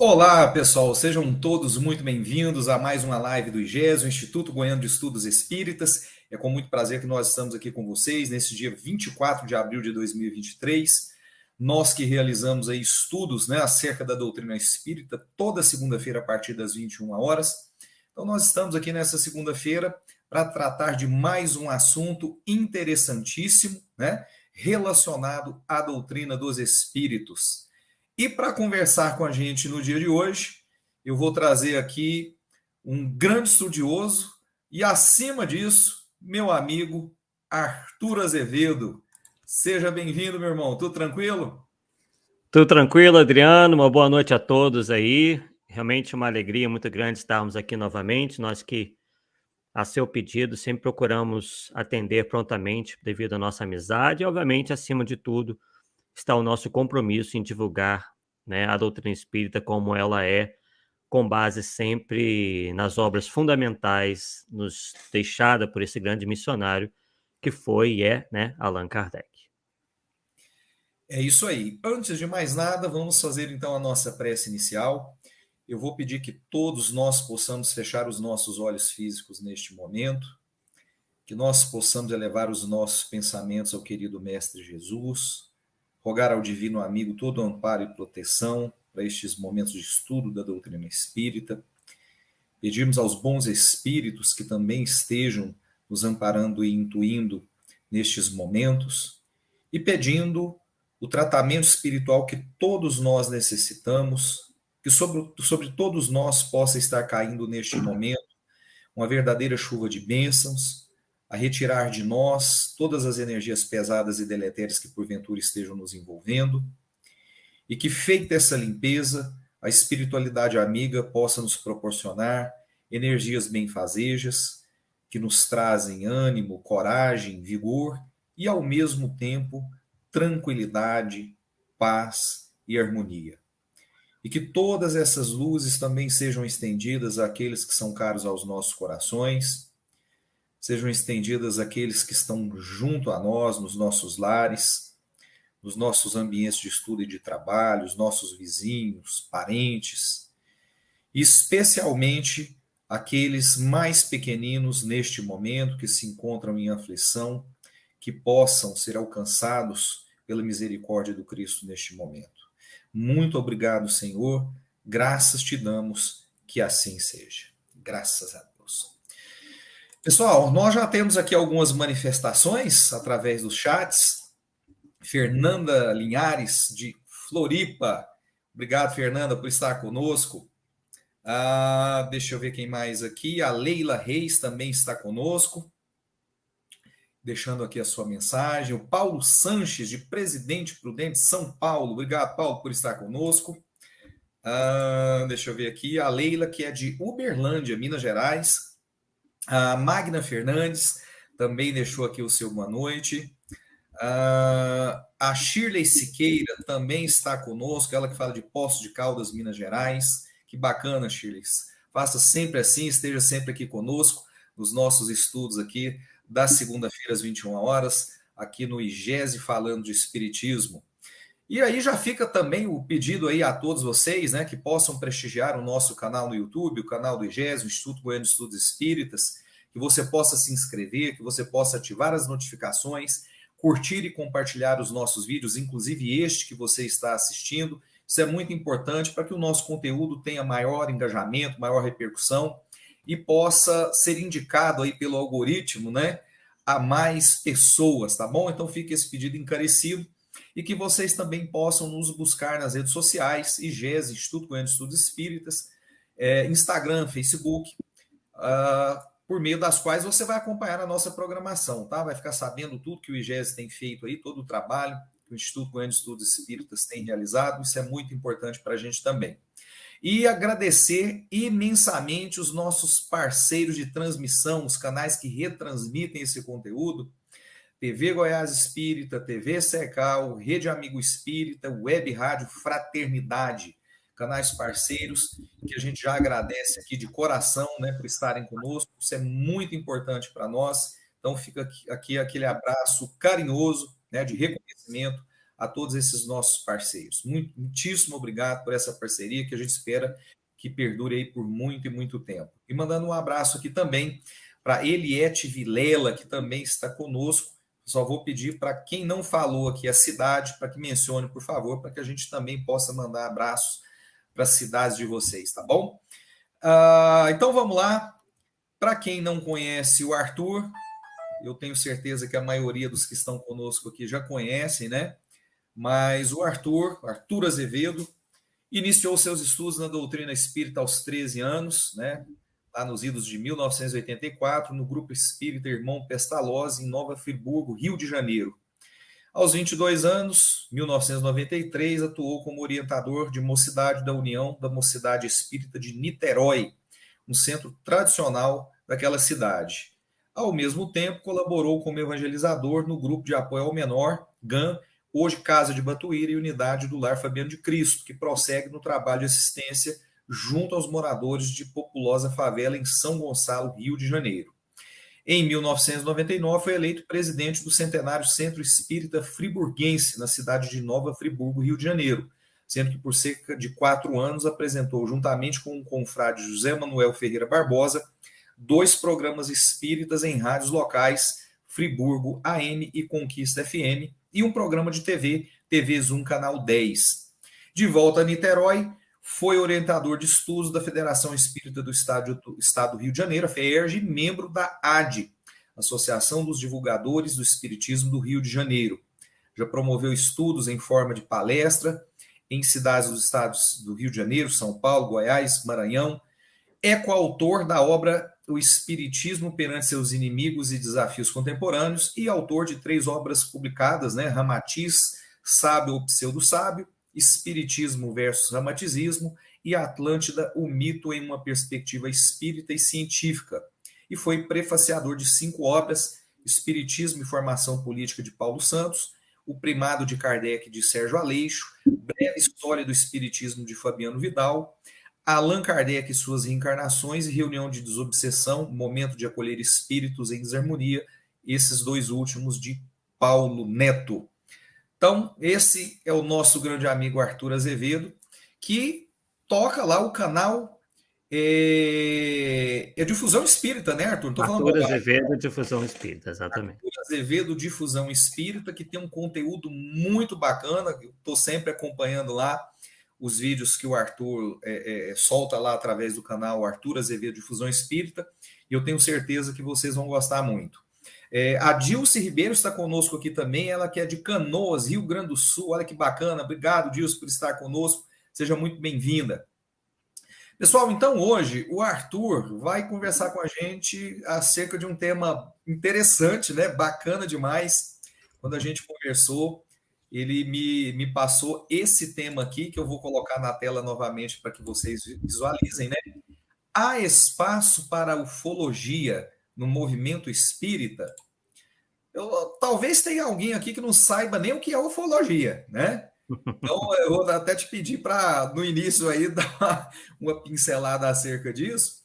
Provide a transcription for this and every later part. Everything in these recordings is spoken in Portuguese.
Olá, pessoal, sejam todos muito bem-vindos a mais uma live do IGES, o Instituto Goiano de Estudos Espíritas. É com muito prazer que nós estamos aqui com vocês nesse dia 24 de abril de 2023. Nós que realizamos aí estudos, acerca da doutrina espírita toda segunda-feira a partir das 21 horas. Então nós estamos aqui nessa segunda-feira para tratar de mais um assunto interessantíssimo, relacionado à doutrina dos espíritos. E para conversar com a gente no dia de hoje, eu vou trazer aqui um grande estudioso e, acima disso, meu amigo Arthur Azevedo. Seja bem-vindo, meu irmão. Tudo tranquilo? Tudo tranquilo, Adriano. Uma boa noite a todos aí. Realmente uma alegria muito grande estarmos aqui novamente. Nós que, a seu pedido, sempre procuramos atender prontamente devido à nossa amizade e, obviamente, acima de tudo, está o nosso compromisso em divulgar, a doutrina espírita como ela é, com base sempre nas obras fundamentais nos deixada por esse grande missionário que foi e é, Allan Kardec. É isso aí. Antes de mais nada, vamos fazer então a nossa prece inicial. Eu vou pedir que todos nós possamos fechar os nossos olhos físicos neste momento, que nós possamos elevar os nossos pensamentos ao querido Mestre Jesus, rogar ao divino amigo todo o amparo e proteção para estes momentos de estudo da doutrina espírita, pedirmos aos bons espíritos que também estejam nos amparando e intuindo nestes momentos, e pedindo o tratamento espiritual que todos nós necessitamos, que sobre todos nós possa estar caindo neste momento uma verdadeira chuva de bênçãos, a retirar de nós todas as energias pesadas e deletérias que porventura estejam nos envolvendo, e que, feita essa limpeza, a espiritualidade amiga possa nos proporcionar energias benfazejas, que nos trazem ânimo, coragem, vigor e, ao mesmo tempo, tranquilidade, paz e harmonia. E que todas essas luzes também sejam estendidas àqueles que são caros aos nossos corações, sejam estendidas àqueles que estão junto a nós, nos nossos lares, nos nossos ambientes de estudo e de trabalho, os nossos vizinhos, parentes, e especialmente aqueles mais pequeninos neste momento que se encontram em aflição, que possam ser alcançados pela misericórdia do Cristo neste momento. Muito obrigado, Senhor. Graças te damos, que assim seja. Graças a Deus. Pessoal, nós já temos aqui algumas manifestações através dos chats. Fernanda Linhares, de Floripa. Obrigado, Fernanda, por estar conosco. Deixa eu ver quem mais aqui. A Leila Reis também está conosco, deixando aqui a sua mensagem. O Paulo Sanches, de Presidente Prudente, São Paulo. Obrigado, Paulo, por estar conosco. Deixa eu ver aqui. A Leila, que é de Uberlândia, Minas Gerais. A Magna Fernandes também deixou aqui o seu boa noite. A Shirley Siqueira também está conosco, ela que fala de Poços de Caldas, Minas Gerais. Que bacana, Shirley. Faça sempre assim, esteja sempre aqui conosco nos nossos estudos aqui da segunda-feira às 21 horas, aqui no IGESE falando de Espiritismo. E aí já fica também o pedido aí a todos vocês, que possam prestigiar o nosso canal no YouTube, o canal do IGESE, o Instituto Goiano de Estudos Espíritas, que você possa se inscrever, que você possa ativar as notificações, curtir e compartilhar os nossos vídeos, inclusive este que você está assistindo. Isso é muito importante para que o nosso conteúdo tenha maior engajamento, maior repercussão e possa ser indicado aí pelo algoritmo, a mais pessoas, tá bom? Então fica esse pedido encarecido e que vocês também possam nos buscar nas redes sociais, IGESE, Instituto Goiano de Estudos Espíritas, Instagram, Facebook, por meio das quais você vai acompanhar a nossa programação, tá? Vai ficar sabendo tudo que o IGESE tem feito aí, todo o trabalho que o Instituto Goiano de Estudos Espíritas tem realizado. Isso é muito importante para a gente também. E agradecer imensamente os nossos parceiros de transmissão, os canais que retransmitem esse conteúdo: TV Goiás Espírita, TV Secal, Rede Amigo Espírita, Web Rádio Fraternidade, canais parceiros que a gente já agradece aqui de coração, por estarem conosco. Isso é muito importante para nós. Então fica aqui aquele abraço carinhoso, de reconhecimento a todos esses nossos parceiros. Muitíssimo obrigado por essa parceria que a gente espera que perdure aí por muito e muito tempo. E mandando um abraço aqui também para Eliette Vilela, que também está conosco. Só vou pedir para quem não falou aqui a cidade, para que mencione, por favor, para que a gente também possa mandar abraços para as cidades de vocês, tá bom? Então vamos lá. Para quem não conhece o Arthur, eu tenho certeza que a maioria dos que estão conosco aqui já conhecem, né? Mas o Arthur Azevedo, iniciou seus estudos na doutrina espírita aos 13 anos, né? Lá nos idos de 1984, no Grupo Espírita Irmão Pestalozzi, em Nova Friburgo, Rio de Janeiro. Aos 22 anos, 1993, atuou como orientador de mocidade da União da Mocidade Espírita de Niterói, um centro tradicional daquela cidade. Ao mesmo tempo, colaborou como evangelizador no Grupo de Apoio ao Menor, GAM, hoje Casa de Batuíra e Unidade do Lar Fabiano de Cristo, que prossegue no trabalho de assistência junto aos moradores de populosa favela em São Gonçalo, Rio de Janeiro. Em 1999, foi eleito presidente do centenário Centro Espírita Friburguense, na cidade de Nova Friburgo, Rio de Janeiro, sendo que por cerca de 4 anos apresentou, juntamente com o confrade José Manuel Ferreira Barbosa, 2 programas espíritas em rádios locais, Friburgo AM e Conquista FM, e um programa de TV Zoom Canal 10. De volta a Niterói, foi orientador de estudos da Federação Espírita do Estado do Rio de Janeiro, a FEERJ, e membro da ADE, Associação dos Divulgadores do Espiritismo do Rio de Janeiro. Já promoveu estudos em forma de palestra em cidades dos estados do Rio de Janeiro, São Paulo, Goiás, Maranhão. É coautor da obra O Espiritismo perante seus inimigos e desafios contemporâneos e autor de 3 obras publicadas, né? Ramatiz, Sábio ou Pseudo-Sábio, Espiritismo versus Ramatizismo e Atlântida, o mito em uma perspectiva espírita e científica. E foi prefaciador de 5 obras, Espiritismo e Formação Política de Paulo Santos, O Primado de Kardec de Sérgio Aleixo, Breve História do Espiritismo de Fabiano Vidal, Allan Kardec e suas reencarnações e Reunião de Desobsessão, Momento de Acolher Espíritos em Desarmonia, esses 2 últimos de Paulo Neto. Então, esse é o nosso grande amigo Arthur Azevedo, que toca lá o canal Difusão Espírita, né, Arthur? Não tô falando Arthur Azevedo, Difusão Espírita, exatamente. Arthur Azevedo, Difusão Espírita, que tem um conteúdo muito bacana. Eu estou sempre acompanhando lá os vídeos que o Arthur solta lá através do canal Arthur Azevedo Difusão Espírita, e eu tenho certeza que vocês vão gostar muito. A Dilce Ribeiro está conosco aqui também, ela que é de Canoas, Rio Grande do Sul. Olha que bacana, obrigado, Dilce, por estar conosco, seja muito bem-vinda. Pessoal, então hoje o Arthur vai conversar com a gente acerca de um tema interessante, né? Bacana demais. Quando a gente conversou, ele me passou esse tema aqui, que eu vou colocar na tela novamente para que vocês visualizem, né? Há espaço para a ufologia no movimento espírita? Talvez tenha alguém aqui que não saiba nem o que é ufologia, né? Então, eu vou até te pedir para, no início aí, dar uma pincelada acerca disso.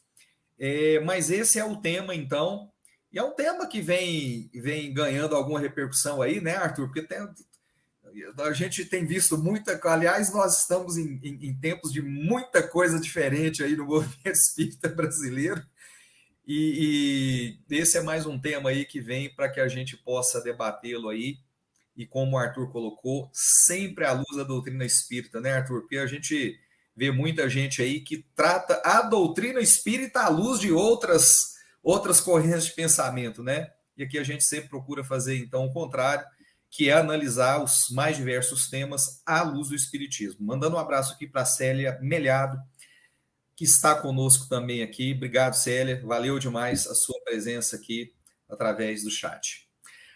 Mas esse é o tema, então, e é um tema que vem ganhando alguma repercussão aí, né, Arthur? Porque a gente tem visto muita... Aliás, nós estamos em tempos de muita coisa diferente aí no movimento espírita brasileiro, e esse é mais um tema aí que vem para que a gente possa debatê-lo aí, e como o Arthur colocou, sempre à luz da doutrina espírita, né, Arthur? Porque a gente vê muita gente aí que trata a doutrina espírita à luz de outras correntes de pensamento, né? E aqui a gente sempre procura fazer, então, o contrário, que é analisar os mais diversos temas à luz do espiritismo. Mandando um abraço aqui para a Célia Melhado, que está conosco também aqui. Obrigado, Célia. Valeu demais a sua presença aqui através do chat.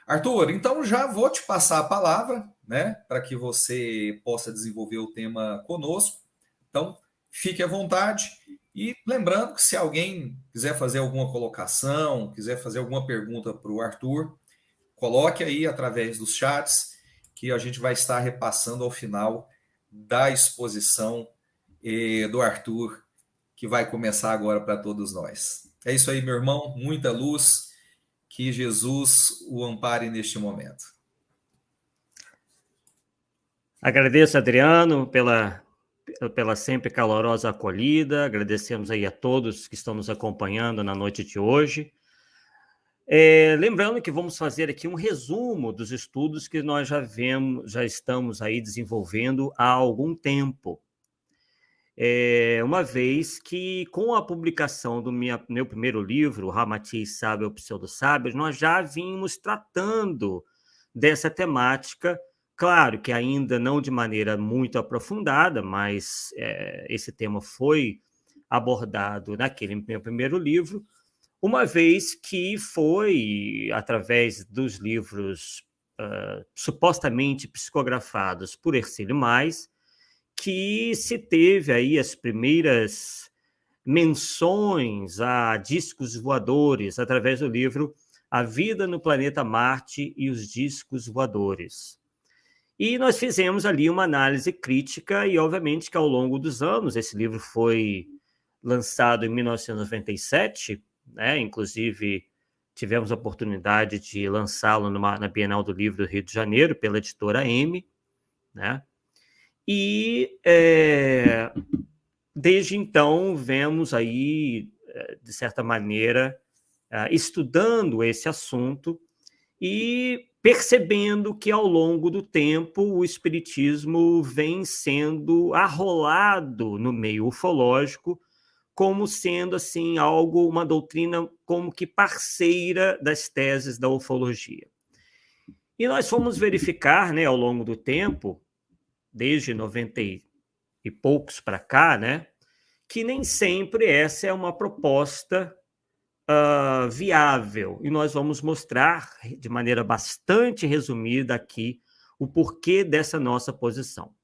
Arthur, então já vou te passar a palavra, né, para que você possa desenvolver o tema conosco. Então, fique à vontade. E lembrando que se alguém quiser fazer alguma colocação, quiser fazer alguma pergunta para o Arthur, coloque aí através dos chats, que a gente vai estar repassando ao final da exposição do Arthur, que vai começar agora para todos nós. É isso aí, meu irmão. Muita luz. Que Jesus o ampare neste momento. Agradeço, Adriano, pela sempre calorosa acolhida. Agradecemos aí a todos que estão nos acompanhando na noite de hoje. Lembrando que vamos fazer aqui um resumo dos estudos que nós já estamos aí desenvolvendo há algum tempo. Uma vez que, com a publicação do meu primeiro livro, Ramatiz Sábio ou Pseudo-Sábios, nós já vínhamos tratando dessa temática, claro que ainda não de maneira muito aprofundada, mas esse tema foi abordado naquele meu primeiro livro, uma vez que foi, através dos livros supostamente psicografados por Hercílio Mais, que se teve aí as primeiras menções a discos voadores através do livro A Vida no Planeta Marte e os Discos Voadores. E nós fizemos ali uma análise crítica e, obviamente, que ao longo dos anos, esse livro foi lançado em 1997, né? Inclusive, tivemos a oportunidade de lançá-lo na Bienal do Livro do Rio de Janeiro, pela editora M, né? E, desde então, vemos aí, de certa maneira, estudando esse assunto e percebendo que, ao longo do tempo, o espiritismo vem sendo arrolado no meio ufológico como sendo assim uma doutrina como que parceira das teses da ufologia. E nós fomos verificar, né, ao longo do tempo, desde 90 e poucos para cá, né, que nem sempre essa é uma proposta viável. E nós vamos mostrar, de maneira bastante resumida aqui, o porquê dessa nossa posição.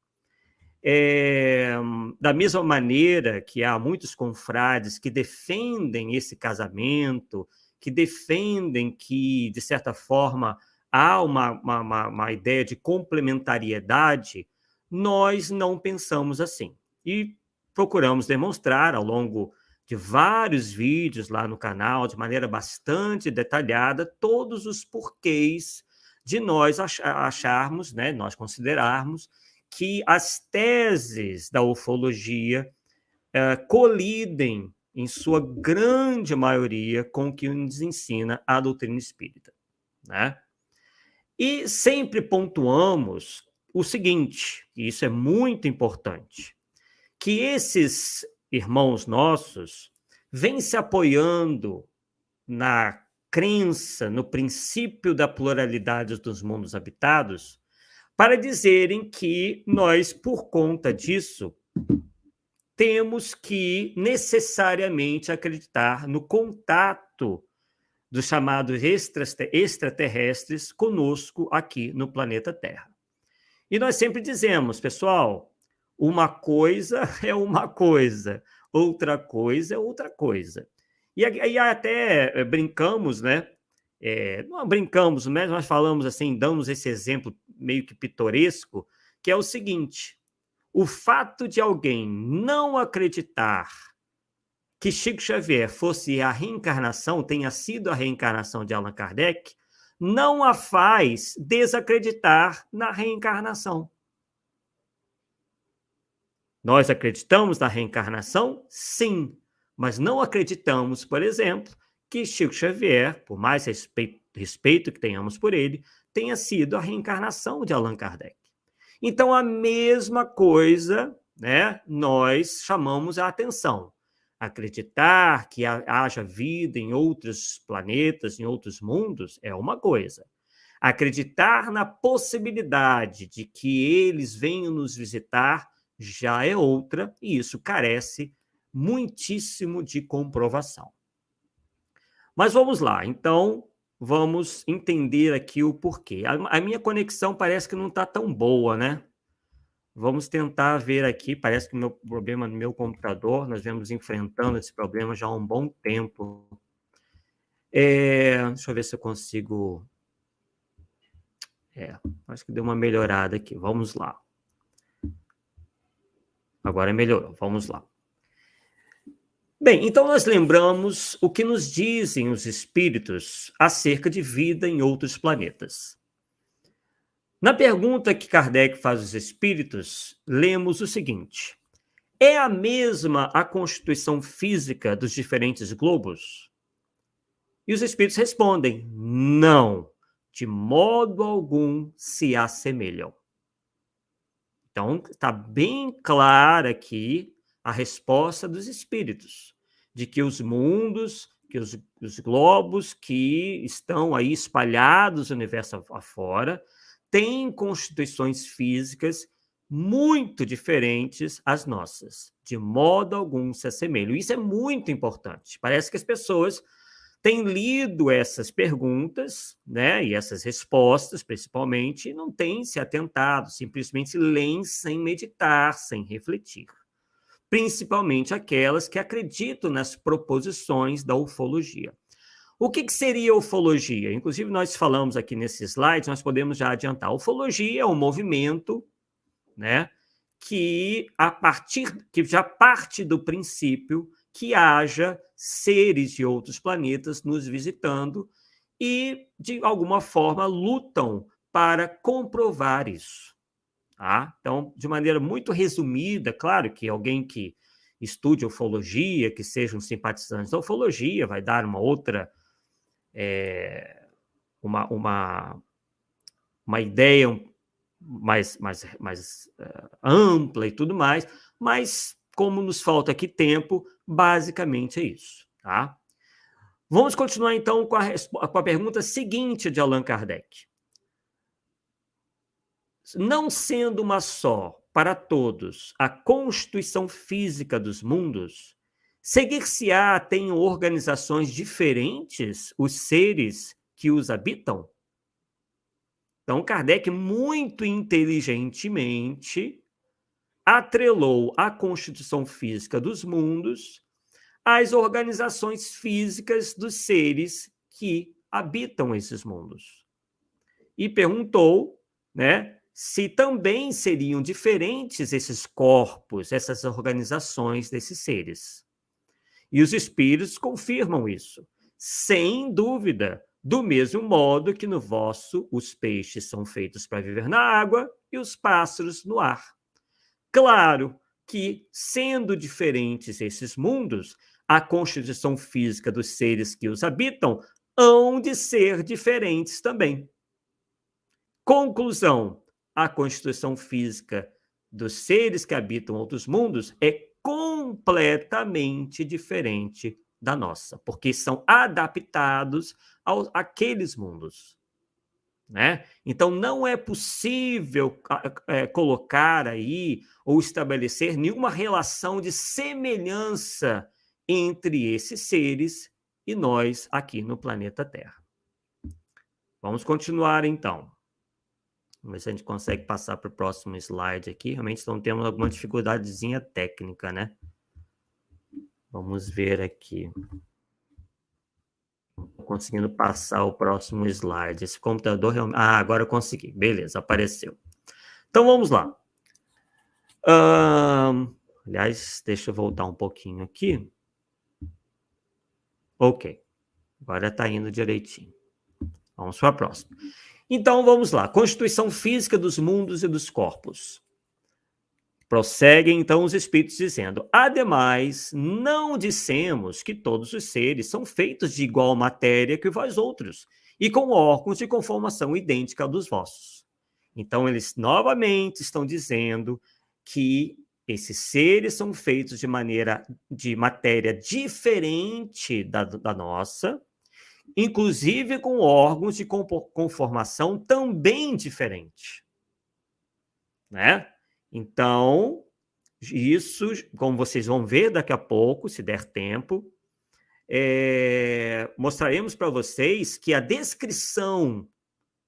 Da mesma maneira que há muitos confrades que defendem esse casamento, que defendem que, de certa forma, há uma ideia de complementariedade, nós não pensamos assim. E procuramos demonstrar, ao longo de vários vídeos lá no canal, de maneira bastante detalhada, todos os porquês de nós acharmos, né, nós considerarmos que as teses da ufologia colidem, em sua grande maioria, com o que nos ensina a doutrina espírita, né? E sempre pontuamos o seguinte, e isso é muito importante, que esses irmãos nossos vêm se apoiando na crença, no princípio da pluralidade dos mundos habitados, para dizerem que nós, por conta disso, temos que necessariamente acreditar no contato dos chamados extraterrestres conosco aqui no planeta Terra. E nós sempre dizemos, pessoal, uma coisa é uma coisa, outra coisa é outra coisa. E aí até brincamos, né? Não brincamos, mas nós falamos assim, damos esse exemplo meio que pitoresco, que é o seguinte: o fato de alguém não acreditar que Chico Xavier fosse a reencarnação, tenha sido a reencarnação de Allan Kardec, não a faz desacreditar na reencarnação. Nós acreditamos na reencarnação? Sim, mas não acreditamos, por exemplo, que Chico Xavier, por mais respeito que tenhamos por ele, tenha sido a reencarnação de Allan Kardec. Então, a mesma coisa, né, nós chamamos a atenção. Acreditar que haja vida em outros planetas, em outros mundos, é uma coisa. Acreditar na possibilidade de que eles venham nos visitar já é outra, e isso carece muitíssimo de comprovação. Mas vamos lá, então vamos entender aqui o porquê. A minha conexão parece que não está tão boa, né? Vamos tentar ver aqui, parece que o meu problema no meu computador, nós vemos enfrentando esse problema já há um bom tempo. Deixa eu ver se eu consigo... acho que deu uma melhorada aqui, vamos lá. Agora melhorou, vamos lá. Bem, então nós lembramos o que nos dizem os espíritos acerca de vida em outros planetas. Na pergunta que Kardec faz aos espíritos, lemos o seguinte: é a mesma a constituição física dos diferentes globos? E os espíritos respondem: não, de modo algum se assemelham. Então, está bem clara aqui a resposta dos espíritos, de que os mundos, que os globos que estão aí espalhados no universo afora, têm constituições físicas muito diferentes às nossas. De modo algum se assemelham. Isso é muito importante. Parece que as pessoas têm lido essas perguntas, né, e essas respostas, principalmente, e não têm se atentado, simplesmente leem sem meditar, sem refletir. Principalmente aquelas que acreditam nas proposições da ufologia. O que seria ufologia? Inclusive, nós falamos aqui nesse slide, nós podemos já adiantar. Ufologia é um movimento, né, que já parte do princípio que haja seres de outros planetas nos visitando e, de alguma forma, lutam para comprovar isso. Tá? Então, de maneira muito resumida, claro que alguém que estude ufologia, que seja um simpatizante da ufologia, vai dar uma outra uma ideia mais ampla e tudo mais, mas como nos falta aqui tempo, basicamente é isso. Tá? Vamos continuar então com a pergunta seguinte de Allan Kardec. Não sendo uma só para todos a constituição física dos mundos, seguir-se-á tem organizações diferentes os seres que os habitam? Então, Kardec, muito inteligentemente, atrelou a constituição física dos mundos às organizações físicas dos seres que habitam esses mundos. E perguntou, né, se também seriam diferentes esses corpos, essas organizações desses seres. E os espíritos confirmam isso, sem dúvida, do mesmo modo que no vosso os peixes são feitos para viver na água e os pássaros no ar. Claro que, sendo diferentes esses mundos, a constituição física dos seres que os habitam hão de ser diferentes também. Conclusão: a constituição física dos seres que habitam outros mundos é completamente diferente da nossa, porque são adaptados àqueles mundos. Né? Então, não é possível colocar aí ou estabelecer nenhuma relação de semelhança entre esses seres e nós aqui no planeta Terra. Vamos continuar, então. Vamos ver se a gente consegue passar para o próximo slide aqui. Realmente estamos tendo alguma dificuldadezinha técnica, né? Vamos ver aqui. Estou conseguindo passar o próximo slide. Esse computador realmente... Ah, agora eu consegui. Beleza, apareceu. Então, vamos lá. Aliás, deixa eu voltar um pouquinho aqui. Ok. Agora está indo direitinho. Vamos para a próxima. Então, vamos lá. Constituição física dos mundos e dos corpos. Prosseguem, então, os espíritos dizendo: ademais, não dissemos que todos os seres são feitos de igual matéria que vós outros, e com órgãos de conformação idêntica ao dos vossos. Então, eles novamente estão dizendo que esses seres são feitos de matéria diferente da nossa, inclusive com órgãos de conformação também diferente. Né? Então, isso, como vocês vão ver daqui a pouco, se der tempo, mostraremos para vocês que a descrição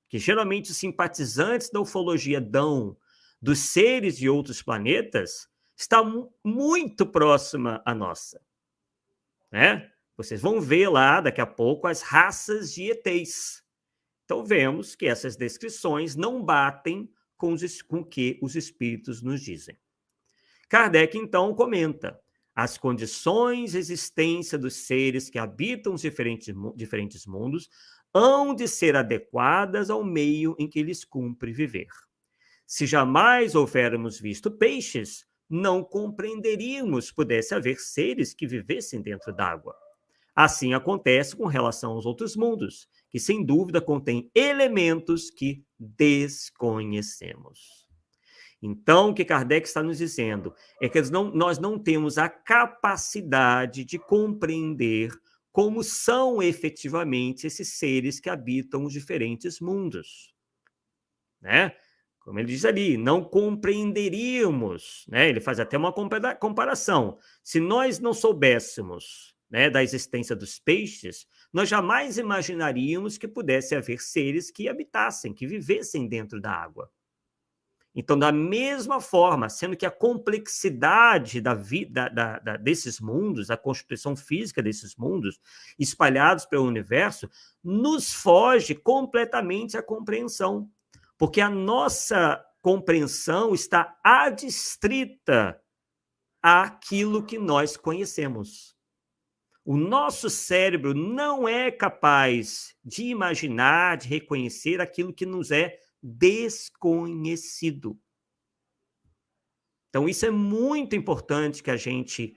que geralmente os simpatizantes da ufologia dão dos seres de outros planetas está muito próxima à nossa. Né? Vocês vão ver lá, daqui a pouco, as raças de ETs. Então, vemos que essas descrições não batem com o que os espíritos nos dizem. Kardec, então, comenta: as condições de existência dos seres que habitam os diferentes mundos hão de ser adequadas ao meio em que lhes cumpre viver. Se jamais houvéssemos visto peixes, não compreenderíamos pudesse haver seres que vivessem dentro d'água. Assim acontece com relação aos outros mundos, que sem dúvida contêm elementos que desconhecemos. Então, o que Kardec está nos dizendo é que nós não temos a capacidade de compreender como são efetivamente esses seres que habitam os diferentes mundos, né? Como ele diz ali, não compreenderíamos, né? Ele faz até uma comparação. Se nós não soubéssemos, né, da existência dos peixes, nós jamais imaginaríamos que pudesse haver seres que habitassem, que vivessem dentro da água. Então, da mesma forma, sendo que a complexidade da vida desses mundos, a constituição física desses mundos, espalhados pelo universo, nos foge completamente à compreensão, porque a nossa compreensão está adstrita àquilo que nós conhecemos. O nosso cérebro não é capaz de imaginar, de reconhecer aquilo que nos é desconhecido. Então, isso é muito importante que a gente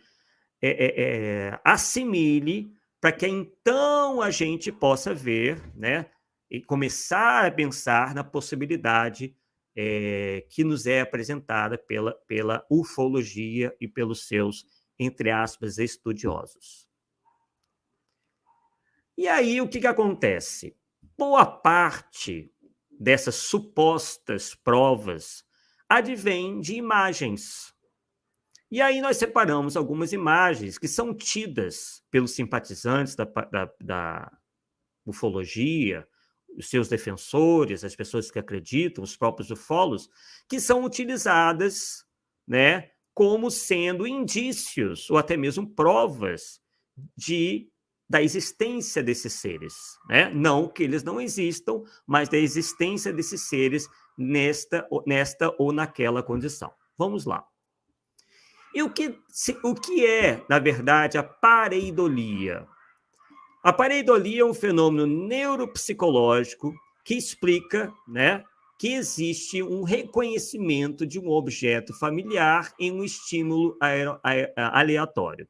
assimile, para que então a gente possa ver, né, e começar a pensar na possibilidade que nos é apresentada pela ufologia e pelos seus, entre aspas, estudiosos. E aí, o que acontece? Boa parte dessas supostas provas advém de imagens. E aí nós separamos algumas imagens que são tidas pelos simpatizantes da ufologia, os seus defensores, as pessoas que acreditam, os próprios ufólogos, que são utilizadas, né, como sendo indícios ou até mesmo provas da existência desses seres, né? Não que eles não existam, mas da existência desses seres nesta ou naquela condição. Vamos lá. E o que é, na verdade, a pareidolia? A pareidolia é um fenômeno neuropsicológico que explica, né, que existe um reconhecimento de um objeto familiar em um estímulo aleatório.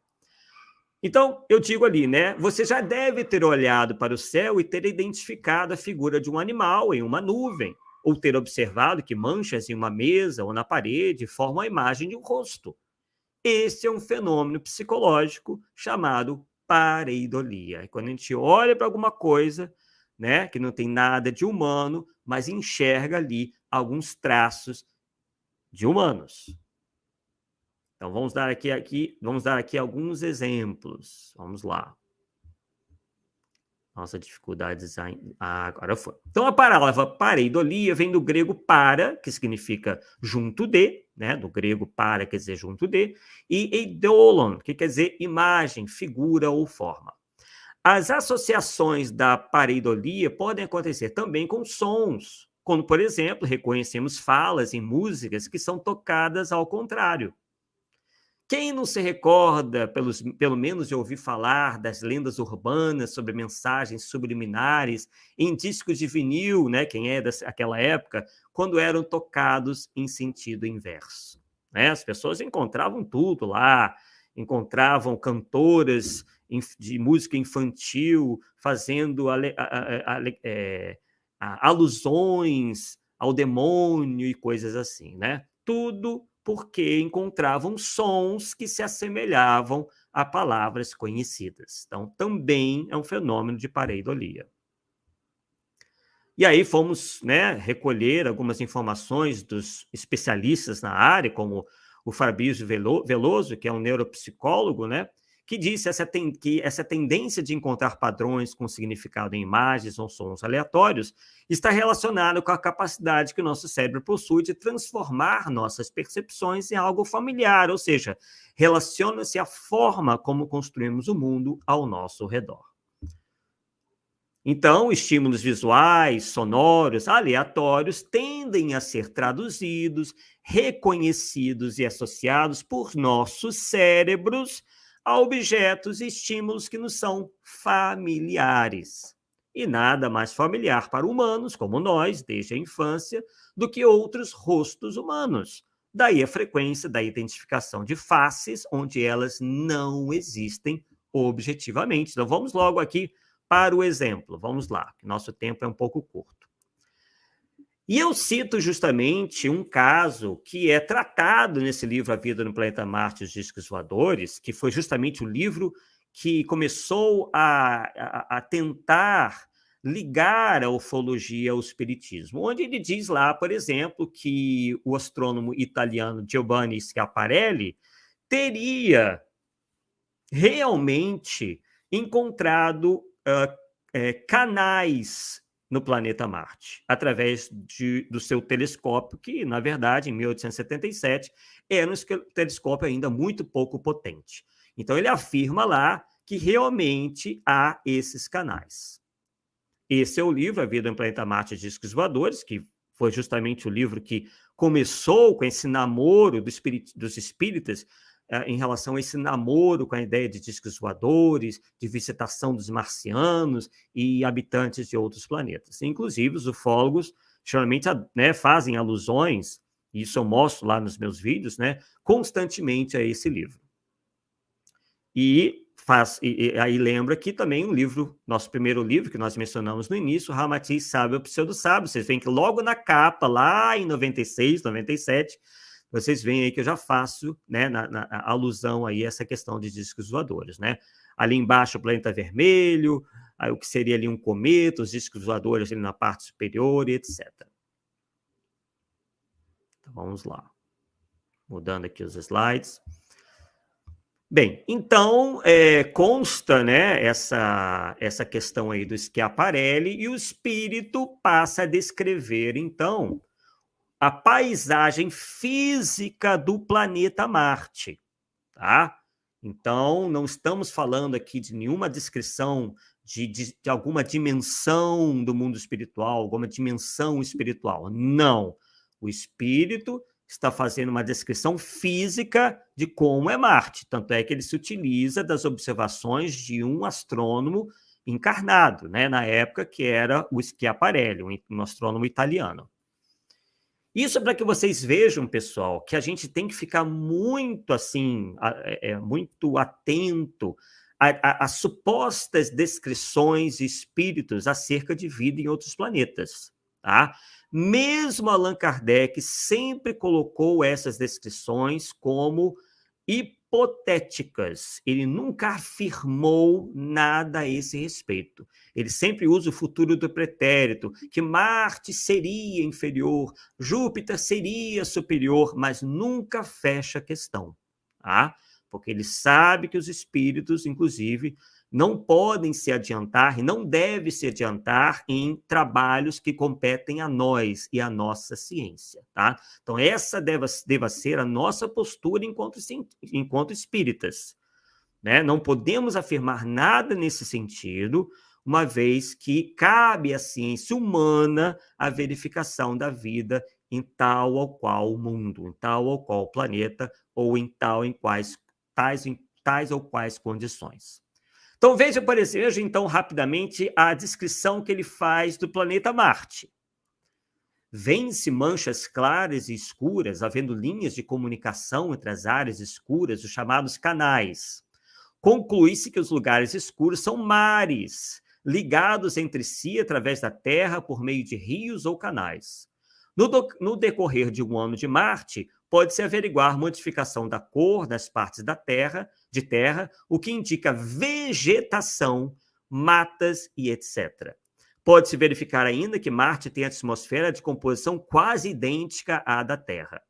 Então, eu digo ali, né? Você já deve ter olhado para o céu e ter identificado a figura de um animal em uma nuvem, ou ter observado que manchas em uma mesa ou na parede formam a imagem de um rosto. Esse é um fenômeno psicológico chamado pareidolia. É quando a gente olha para alguma coisa, né, que não tem nada de humano, mas enxerga ali alguns traços de humanos. Então, vamos dar aqui alguns exemplos. Vamos lá. Nossa dificuldade de design. Agora foi. Então, a palavra pareidolia vem do grego para, que significa junto de, né? Do grego para quer dizer junto de, e eidolon, que quer dizer imagem, figura ou forma. As associações da pareidolia podem acontecer também com sons, quando, por exemplo, reconhecemos falas em músicas que são tocadas ao contrário. Quem não se recorda, pelo menos, de ouvir falar das lendas urbanas sobre mensagens subliminares em discos de vinil, né? Quem é daquela época, quando eram tocados em sentido inverso, né? As pessoas encontravam tudo lá, encontravam cantoras de música infantil fazendo alusões ao demônio e coisas assim, né? Tudo porque encontravam sons que se assemelhavam a palavras conhecidas. Então, também é um fenômeno de pareidolia. E aí fomos, né, recolher algumas informações dos especialistas na área, como o Fabrício Veloso, que é um neuropsicólogo, né, que disse que essa tendência de encontrar padrões com significado em imagens ou sons aleatórios está relacionada com a capacidade que o nosso cérebro possui de transformar nossas percepções em algo familiar, ou seja, relaciona-se à forma como construímos o mundo ao nosso redor. Então, estímulos visuais, sonoros, aleatórios tendem a ser traduzidos, reconhecidos e associados por nossos cérebros a objetos e estímulos que nos são familiares. e nada mais familiar para humanos, como nós, desde a infância, do que outros rostos humanos. Daí a frequência da identificação de faces, onde elas não existem objetivamente. Então, vamos logo aqui para o exemplo. Vamos lá, que nosso tempo é um pouco curto. E eu cito justamente um caso que é tratado nesse livro A Vida no Planeta Marte e os Discos Voadores, que foi justamente o livro que começou a tentar ligar a ufologia ao espiritismo, onde ele diz lá, por exemplo, que o astrônomo italiano Giovanni Schiaparelli teria realmente encontrado canais no planeta Marte, através do seu telescópio, que, na verdade, em 1877, era um telescópio ainda muito pouco potente. Então, ele afirma lá que realmente há esses canais. Esse é o livro, A Vida no Planeta Marte e Discos Voadores, que foi justamente o livro que começou com esse namoro dos espíritas em relação a esse namoro com a ideia de discos voadores, de visitação dos marcianos e habitantes de outros planetas. Inclusive, os ufólogos geralmente fazem alusões, e isso eu mostro lá nos meus vídeos, constantemente a esse livro. E aí lembra que também um livro, nosso primeiro livro, que nós mencionamos no início, Ramatiz Sábio ou Pseudo-Sábio. Vocês veem que logo na capa, lá em 96, 97, vocês veem aí que eu já faço na alusão aí a essa questão de discos voadores. Ali embaixo o planeta vermelho, aí o que seria ali um cometa, os discos voadores ali na parte superior e etc. Então, vamos lá. Mudando aqui os slides. Bem, então consta essa questão aí do Schiaparelli e o espírito passa a descrever, então, a paisagem física do planeta Marte, tá? Então, não estamos falando aqui de nenhuma descrição de alguma dimensão do mundo espiritual, alguma dimensão espiritual. Não. O espírito está fazendo uma descrição física de como é Marte. Tanto é que ele se utiliza das observações de um astrônomo encarnado, na época que era o Schiaparelli, um astrônomo italiano. Isso é para que vocês vejam, pessoal, que a gente tem que ficar muito muito atento às supostas descrições de espíritos acerca de vida em outros planetas, tá? Mesmo Allan Kardec sempre colocou essas descrições como hipotéticas. Ele nunca afirmou nada a esse respeito. Ele sempre usa o futuro do pretérito, que Marte seria inferior, Júpiter seria superior, mas nunca fecha a questão, tá? Porque ele sabe que os espíritos, inclusive, não podem se adiantar e não devem se adiantar em trabalhos que competem a nós e a nossa ciência, tá? Então, essa deva ser a nossa postura enquanto espíritas, Não podemos afirmar nada nesse sentido, uma vez que cabe à ciência humana a verificação da vida em tal ou qual mundo, em tal ou qual planeta, ou em tais ou quais condições. Então, veja então, rapidamente, a descrição que ele faz do planeta Marte. Vêem-se manchas claras e escuras, havendo linhas de comunicação entre as áreas escuras, os chamados canais. Conclui-se que os lugares escuros são mares, ligados entre si através da Terra por meio de rios ou canais. No decorrer de um ano de Marte, pode-se averiguar modificação da cor das partes de terra, o que indica vegetação, matas e etc. Pode-se verificar ainda que Marte tem atmosfera de composição quase idêntica à da Terra.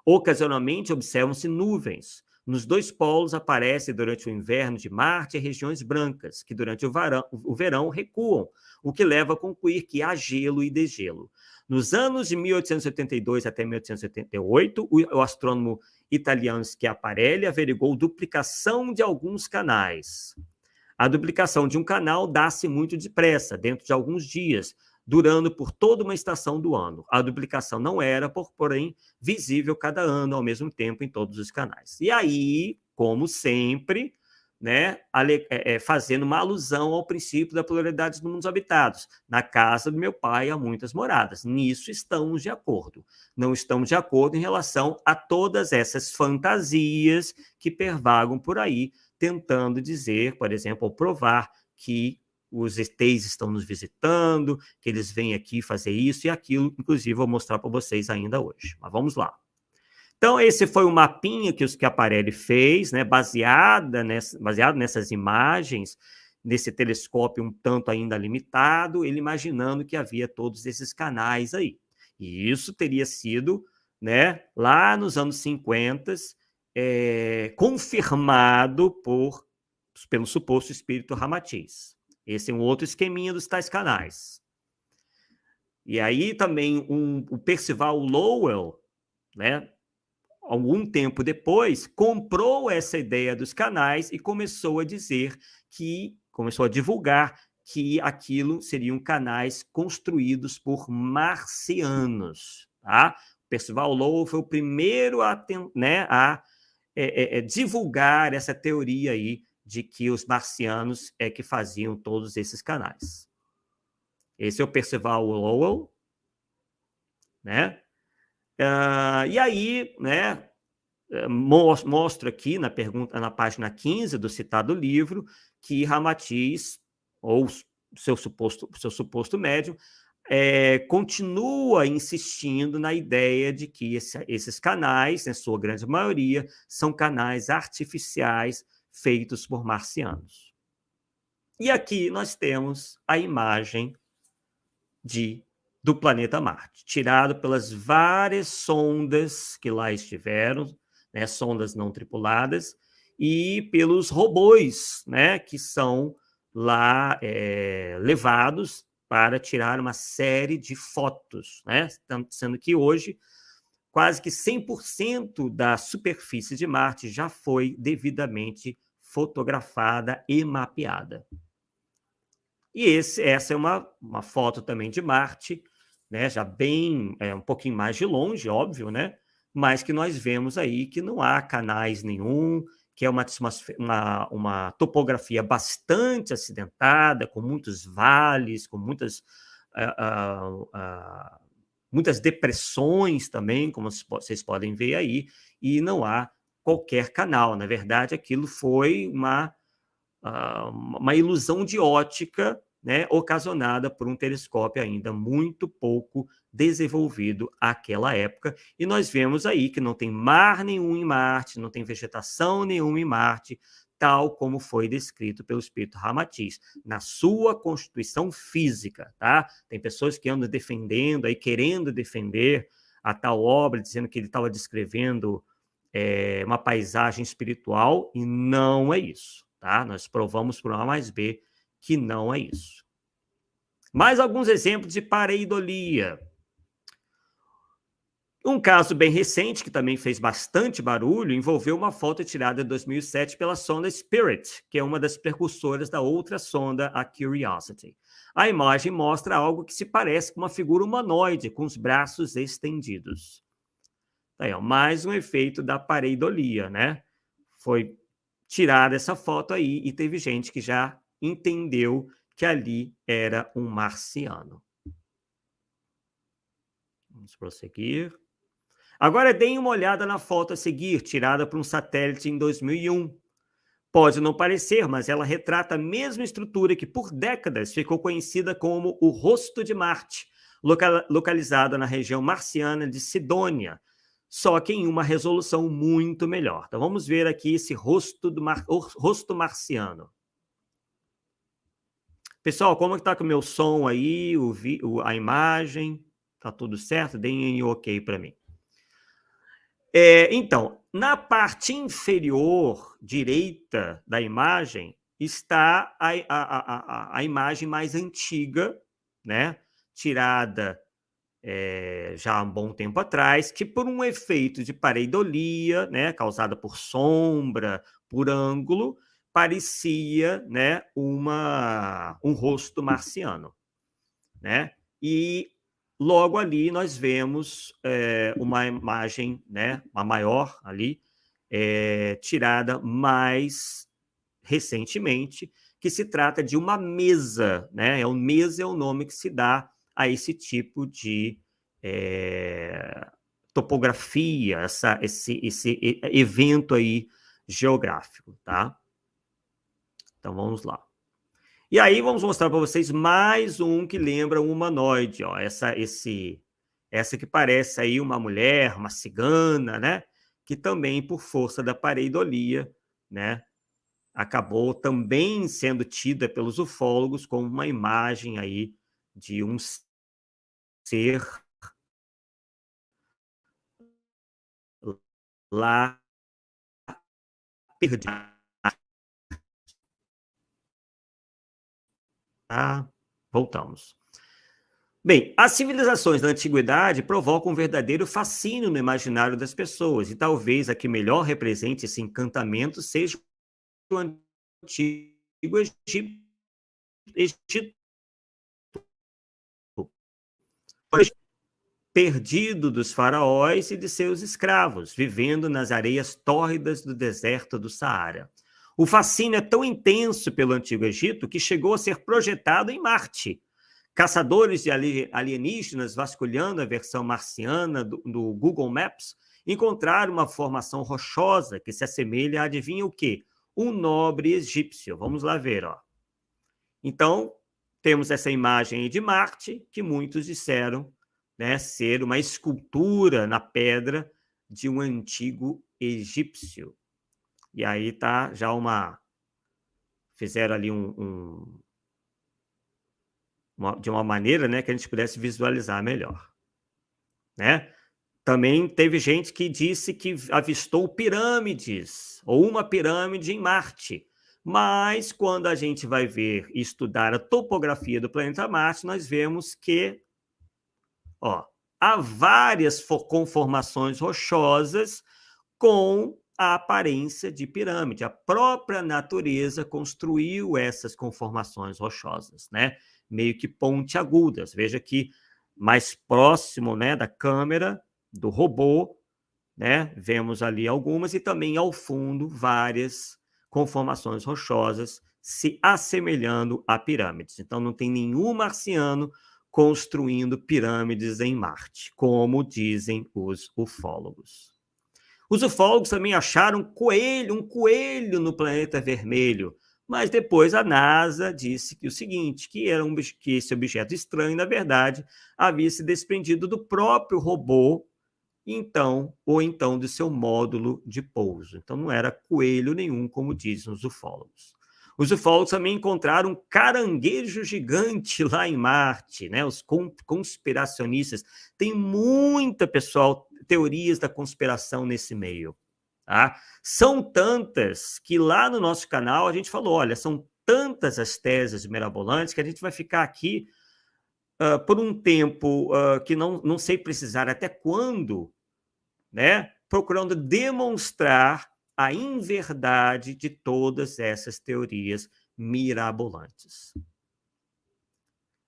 Ocasionalmente observam-se nuvens. Nos dois polos aparecem durante o inverno de Marte regiões brancas, que durante o verão recuam, o que leva a concluir que há gelo e degelo. Nos anos de 1882 até 1888, o astrônomo italiano Schiaparelli averigou duplicação de alguns canais. A duplicação de um canal dá-se muito depressa, dentro de alguns dias, durando por toda uma estação do ano. A duplicação não era, porém, visível cada ano, ao mesmo tempo, em todos os canais. E aí, como sempre, né, fazendo uma alusão ao princípio da pluralidade dos mundos habitados. Na casa do meu pai há muitas moradas. Nisso estamos de acordo. Não estamos de acordo em relação a todas essas fantasias que pervagam por aí, tentando dizer, por exemplo, ou provar que os ETs estão nos visitando, que eles vêm aqui fazer isso e aquilo. Inclusive, vou mostrar para vocês ainda hoje. Mas vamos lá. Então, esse foi o mapinha que o Schiaparelli fez, né, baseado nessas imagens, nesse telescópio um tanto ainda limitado, ele imaginando que havia todos esses canais aí. E isso teria sido, né, lá nos anos 50, confirmado pelo suposto espírito Ramatiz. Esse é um outro esqueminha dos tais canais. E aí também o Percival Lowell, né, algum tempo depois, comprou essa ideia dos canais e começou a divulgar que aquilo seriam canais construídos por marcianos. Tá? Percival Lowell foi o primeiro a divulgar essa teoria aí de que os marcianos é que faziam todos esses canais. Esse é o Percival Lowell, né? E aí, né, mostro aqui na página 15 do citado livro que Ramatiz, ou seu suposto médium, continua insistindo na ideia de que esses canais, em sua grande maioria, são canais artificiais feitos por marcianos. E aqui nós temos a imagem do planeta Marte, tirado pelas várias sondas que lá estiveram, né, sondas não tripuladas, e pelos robôs, né, que são lá levados para tirar uma série de fotos, né, sendo que hoje quase que 100% da superfície de Marte já foi devidamente fotografada e mapeada. E essa é uma foto também de Marte, né, já bem, um pouquinho mais de longe, óbvio, né, mas que nós vemos aí que não há canais nenhum, que é uma topografia bastante acidentada, com muitos vales, com muitas depressões também, como vocês podem ver aí, e não há qualquer canal. Na verdade, aquilo foi uma ilusão de ótica, né, ocasionada por um telescópio ainda muito pouco desenvolvido àquela época. E nós vemos aí que não tem mar nenhum em Marte, não tem vegetação nenhuma em Marte, tal como foi descrito pelo espírito Ramatiz, na sua constituição física. Tá? Tem pessoas que andam defendendo, aí, querendo defender a tal obra, dizendo que ele estava descrevendo uma paisagem espiritual, e não é isso. Tá? Nós provamos por A mais B que não é isso. Mais alguns exemplos de pareidolia. Um caso bem recente, que também fez bastante barulho, envolveu uma foto tirada em 2007 pela sonda Spirit, que é uma das precursoras da outra sonda, a Curiosity. A imagem mostra algo que se parece com uma figura humanoide, com os braços estendidos. Aí, ó, mais um efeito da pareidolia, né? Foi tirada essa foto aí e teve gente que já entendeu que ali era um marciano. Vamos prosseguir. Agora deem uma olhada na foto a seguir, tirada por um satélite em 2001. Pode não parecer, mas ela retrata a mesma estrutura que por décadas ficou conhecida como o rosto de Marte, localizada na região marciana de Sidônia, só que em uma resolução muito melhor. Então vamos ver aqui esse rosto marciano. Pessoal, como está com o meu som aí, a imagem? Está tudo certo? Deem ok para mim. Então, na parte inferior direita da imagem está a imagem mais antiga, né? Tirada já há um bom tempo atrás, que por um efeito de pareidolia, né, causada por sombra, por ângulo, parecia, né, um rosto marciano, né? E logo ali nós vemos uma imagem, né, uma maior ali, tirada mais recentemente que se trata de uma mesa, né? Mesa é o nome que se dá a esse tipo de topografia, esse evento aí geográfico, tá? Então vamos lá. E aí vamos mostrar para vocês mais um que lembra um humanoide, ó. Essa que parece aí uma mulher, uma cigana, né? Que também, por força da pareidolia, né, acabou também sendo tida pelos ufólogos como uma imagem aí de um ser lá perdido. Ah, voltamos. Bem, as civilizações da antiguidade provocam um verdadeiro fascínio no imaginário das pessoas, e talvez a que melhor represente esse encantamento seja o antigo Egito, perdido dos faraós e de seus escravos, vivendo nas areias tórridas do deserto do Saara. O fascínio é tão intenso pelo Antigo Egito que chegou a ser projetado em Marte. Caçadores de alienígenas, vasculhando a versão marciana do Google Maps, encontraram uma formação rochosa que se assemelha a, adivinha o quê? Um nobre egípcio. Vamos lá ver, ó. Então, temos essa imagem aí de Marte, que muitos disseram, né, ser uma escultura na pedra de um antigo egípcio. E aí tá já fizeram ali de uma maneira, né, que a gente pudesse visualizar melhor, né? Também teve gente que disse que avistou pirâmides, ou uma pirâmide em Marte. Mas quando a gente vai ver e estudar a topografia do planeta Marte, nós vemos que há várias conformações rochosas com a aparência de pirâmide. A própria natureza construiu essas conformações rochosas, né? Meio que pontiagudas. Veja que mais próximo, né, da câmera, do robô, né, vemos ali algumas, e também ao fundo várias conformações rochosas se assemelhando a pirâmides. Então não tem nenhum marciano construindo pirâmides em Marte, como dizem os ufólogos. Os ufólogos também acharam um coelho no planeta vermelho, mas depois a NASA disse que o seguinte, que esse objeto estranho, na verdade, havia se desprendido do próprio robô, ou então do seu módulo de pouso. Então não era coelho nenhum, como dizem os ufólogos. Os ufólogos também encontraram um caranguejo gigante lá em Marte, né? Os conspiracionistas. Tem muita, pessoal, teorias da conspiração nesse meio. Tá? São tantas que lá no nosso canal a gente falou, olha, são tantas as teses mirabolantes que a gente vai ficar aqui por um tempo que não sei precisar até quando, né? Procurando demonstrar a inverdade de todas essas teorias mirabolantes.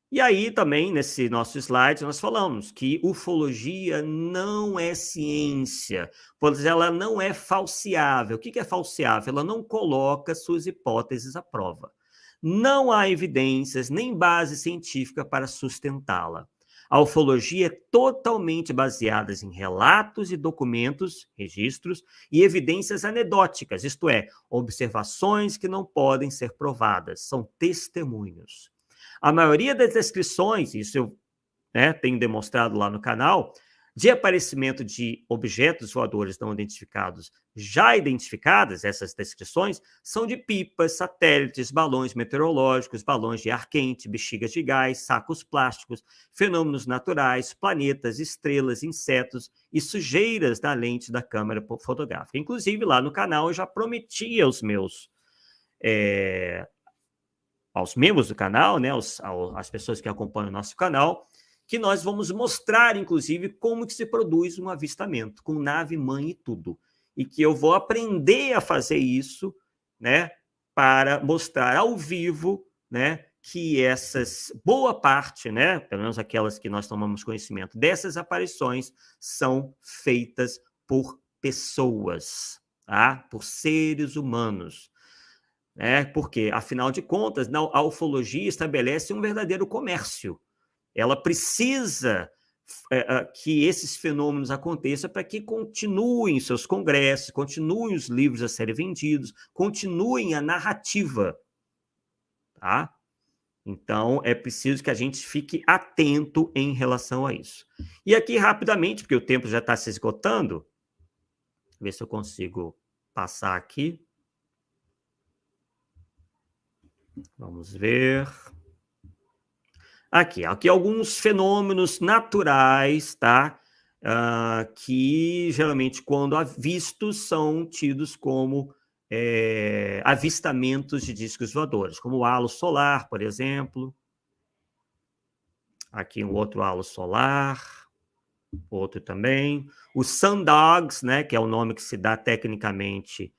E aí também, nesse nosso slide, nós falamos que ufologia não é ciência, pois ela não é falseável. O que é falseável? Ela não coloca suas hipóteses à prova. Não há evidências nem base científica para sustentá-la. A ufologia é totalmente baseada em relatos e documentos, registros e evidências anedóticas, isto é, observações que não podem ser provadas, são testemunhos. A maioria das descrições, isso eu tenho demonstrado lá no canal, de aparecimento de objetos voadores não identificados, já identificadas, essas descrições, são de pipas, satélites, balões meteorológicos, balões de ar quente, bexigas de gás, sacos plásticos, fenômenos naturais, planetas, estrelas, insetos e sujeiras da lente da câmera fotográfica. Inclusive, lá no canal eu já prometi aos membros do canal, né, às pessoas que acompanham o nosso canal, que nós vamos mostrar, inclusive, como que se produz um avistamento, com nave-mãe e tudo. E que eu vou aprender a fazer isso, né, para mostrar ao vivo, né, que boa parte, né, pelo menos aquelas que nós tomamos conhecimento, dessas aparições são feitas por pessoas, tá? Por seres humanos. né? Porque, afinal de contas, a ufologia estabelece um verdadeiro comércio. Ela precisa que esses fenômenos aconteçam para que continuem seus congressos, continuem os livros a serem vendidos, continuem a narrativa, tá? Então, é preciso que a gente fique atento em relação a isso. E aqui, rapidamente, porque o tempo já está se esgotando, ver se eu consigo passar aqui. Vamos ver. Aqui alguns fenômenos naturais, tá? Que geralmente, quando vistos, são tidos como avistamentos de discos voadores, como o halo solar, por exemplo. Aqui um outro halo solar, outro também. Os sundogs, né, que é o nome que se dá tecnicamente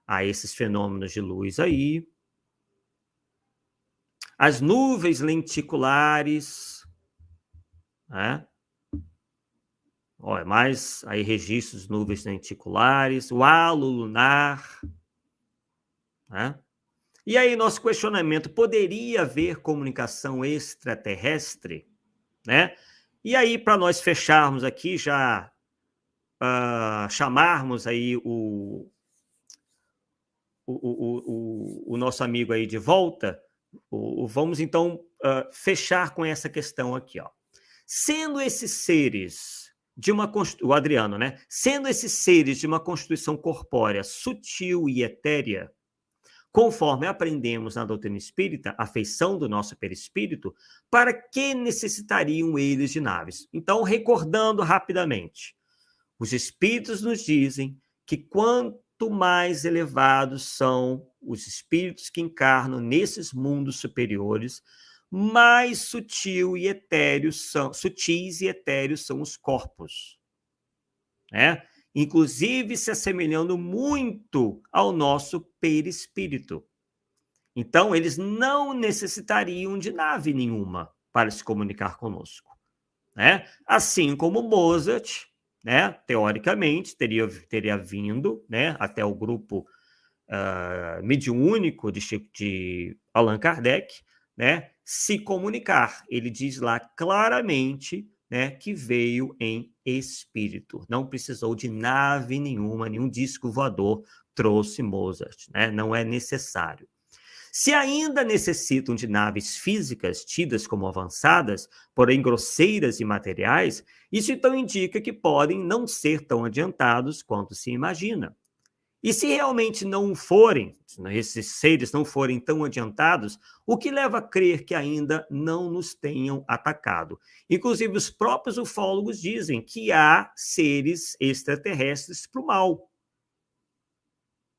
a esses fenômenos de luz aí. As nuvens lenticulares, né? Olha, mais aí registros de nuvens lenticulares, o halo lunar, né? E aí nosso questionamento, poderia haver comunicação extraterrestre, né? E aí, para nós fecharmos aqui, já chamarmos aí o nosso amigo aí de volta, vamos então fechar com essa questão aqui, ó. Sendo esses seres de uma o Adriano, né? Sendo esses seres de uma constituição corpórea sutil e etérea, conforme aprendemos na doutrina espírita, a feição do nosso perispírito, para que necessitariam eles de naves? Então, recordando rapidamente, os espíritos nos dizem que quanto mais elevados são os espíritos que encarnam nesses mundos superiores, mais sutis e etéreos são os corpos, né? Inclusive se assemelhando muito ao nosso perispírito. Então, eles não necessitariam de nave nenhuma para se comunicar conosco, né? Assim como Mozart, né, teoricamente, teria vindo, né, até o grupo mediúnico de Allan Kardec, né, se comunicar. Ele diz lá claramente, né, que veio em espírito. Não precisou de nave nenhuma, nenhum disco voador trouxe Mozart, né? Não é necessário. Se ainda necessitam de naves físicas tidas como avançadas, porém grosseiras e materiais, isso então indica que podem não ser tão adiantados quanto se imagina. E se realmente não forem, se esses seres não forem tão adiantados, o que leva a crer que ainda não nos tenham atacado? Inclusive, os próprios ufólogos dizem que há seres extraterrestres para o mal,